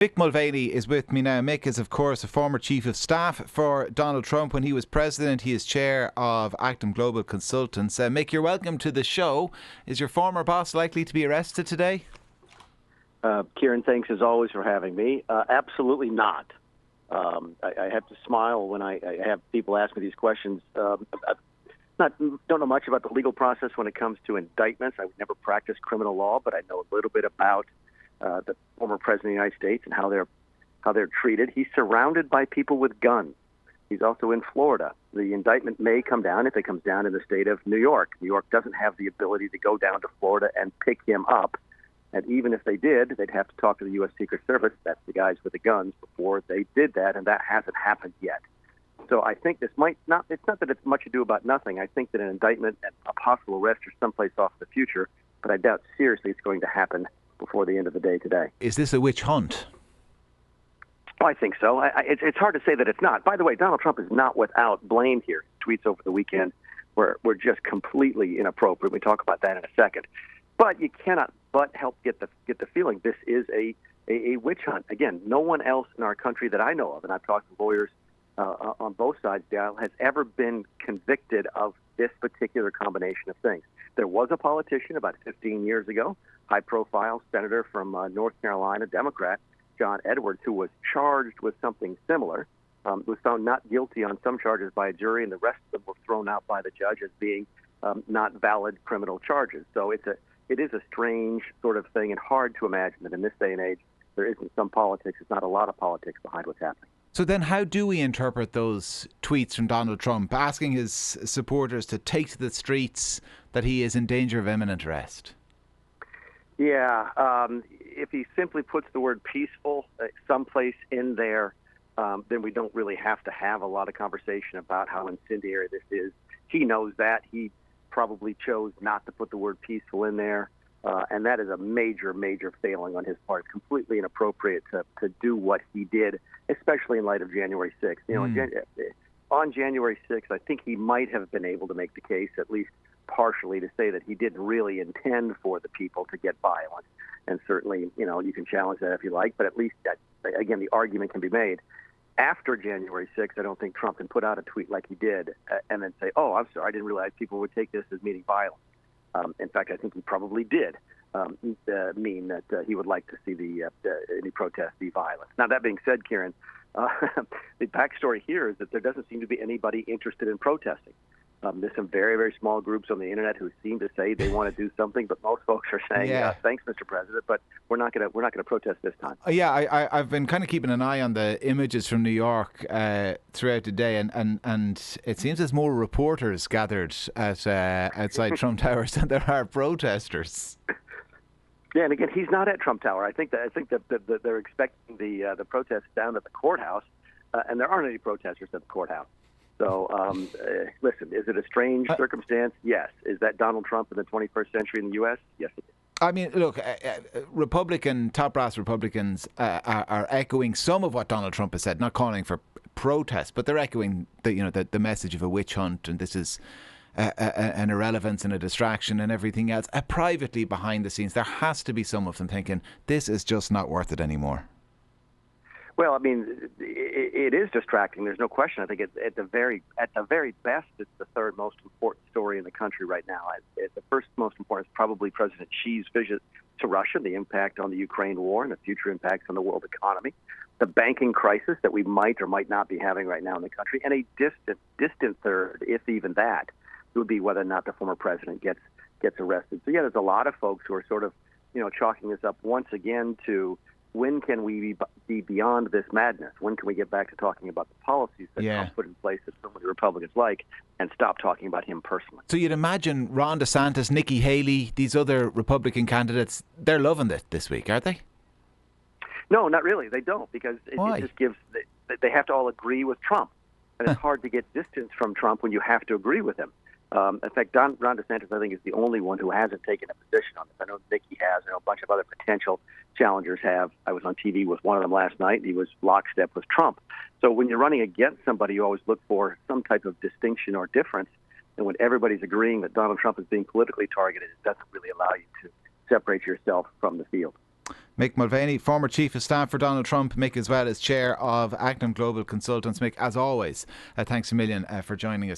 Mick Mulvaney is with me now. Mick is, of course, a former chief of staff for Donald Trump. When he was president, he is chair of Actum Global Consultants. Mick, you're welcome to the show. Is your former boss likely to be arrested today? Kieran, thanks as always for having me. Absolutely not. I have to smile when I have people ask me these questions. I don't know much about the legal process when it comes to indictments. I would never practice criminal law, but I know a little bit about the former president of the United States and how they're treated. He's surrounded by people with guns. He's also in Florida. The indictment may come down if it comes down in the state of New York. New York doesn't have the ability to go down to Florida and pick him up. And even if they did, they'd have to talk to the U.S. Secret Service, that's the guys with the guns, before they did that, and that hasn't happened yet. So I think this might not, it's not that it's much ado about nothing. I think that an indictment and a possible arrest are someplace off in the future, but I doubt seriously it's going to happen before the end of the day today. Is this a witch hunt? Oh, I think so. It's hard to say that it's not. By the way, Donald Trump is not without blame here. Tweets over the weekend were just completely inappropriate. We talk about that in a second. But you cannot but help get the feeling this is a witch hunt. Again, no one else in our country that I know of, and I've talked to lawyers on both sides of the aisle, has ever been convicted of this particular combination of things. There was a politician about 15 years ago, high-profile senator from North Carolina, Democrat, John Edwards, who was charged with something similar, was found not guilty on some charges by a jury, and the rest of them were thrown out by the judge as being not valid criminal charges. So it is a strange sort of thing, and hard to imagine that in this day and age there isn't some politics, there's not a lot of politics behind what's happening. So then how do we interpret those tweets from Donald Trump asking his supporters to take to the streets, that he is in danger of imminent arrest? Yeah, if he simply puts the word peaceful someplace in there, then we don't really have to have a lot of conversation about how incendiary this is. He knows that. He probably chose not to put the word peaceful in there, and that is a major, major failing on his part. Completely inappropriate to do what he did, especially in light of January 6th. You know, on January 6th, I think he might have been able to make the case, at least partially, to say that he didn't really intend for the people to get violent. And certainly, you know, you can challenge that if you like, but at least, again, the argument can be made. After January 6th, I don't think Trump can put out a tweet like he did and then say, oh, I'm sorry, I didn't realize people would take this as meaning violence. In fact, I think he probably did mean that he would like to see any protest be violent. Now, that being said, Kieran, the backstory here is that there doesn't seem to be anybody interested in protesting. There's some very, very small groups on the internet who seem to say they want to do something, but most folks are saying, "Thanks, Mr. President, but we're not going to protest this time." I've been kind of keeping an eye on the images from New York throughout the day, and it seems there's more reporters gathered at outside Trump Towers than there are protesters. Yeah, and again, he's not at Trump Tower. I think that they're expecting the protests down at the courthouse, and there aren't any protesters at the courthouse. So, listen, is it a strange circumstance? Yes. Is that Donald Trump in the 21st century in the U.S.? Yes, it is. I mean, look, top brass Republicans are echoing some of what Donald Trump has said, not calling for protest, but they're echoing the message of a witch hunt, and this is an irrelevance and a distraction and everything else. Privately, behind the scenes, there has to be some of them thinking, this is just not worth it anymore. Well, I mean, it is distracting. There's no question. I think at the very best, it's the third most important story in the country right now. The first most important is probably President Xi's visit to Russia, the impact on the Ukraine war and the future impacts on the world economy, the banking crisis that we might or might not be having right now in the country, and a distant third, if even that, would be whether or not the former president gets arrested. So yeah, there's a lot of folks who are sort of, chalking this up once again to, when can we be beyond this madness? When can we get back to talking about the policies that Trump put in place that so many Republicans like, and stop talking about him personally? So you'd imagine Ron DeSantis, Nikki Haley, these other Republican candidates, they're loving it this week, aren't they? No, not really. They don't, because it just gives, they have to all agree with Trump. And it's hard to get distance from Trump when you have to agree with him. In fact, Ron DeSantis, I think, is the only one who hasn't taken a position on this. I know Nikki has. I know a bunch of other potential challengers have. I was on TV with one of them last night, and he was lockstep with Trump. So when you're running against somebody, you always look for some type of distinction or difference. And when everybody's agreeing that Donald Trump is being politically targeted, it doesn't really allow you to separate yourself from the field. Mick Mulvaney, former Chief of Staff for Donald Trump. Mick as well as Chair of Actum Global Consultants. Mick, as always, thanks a million for joining us.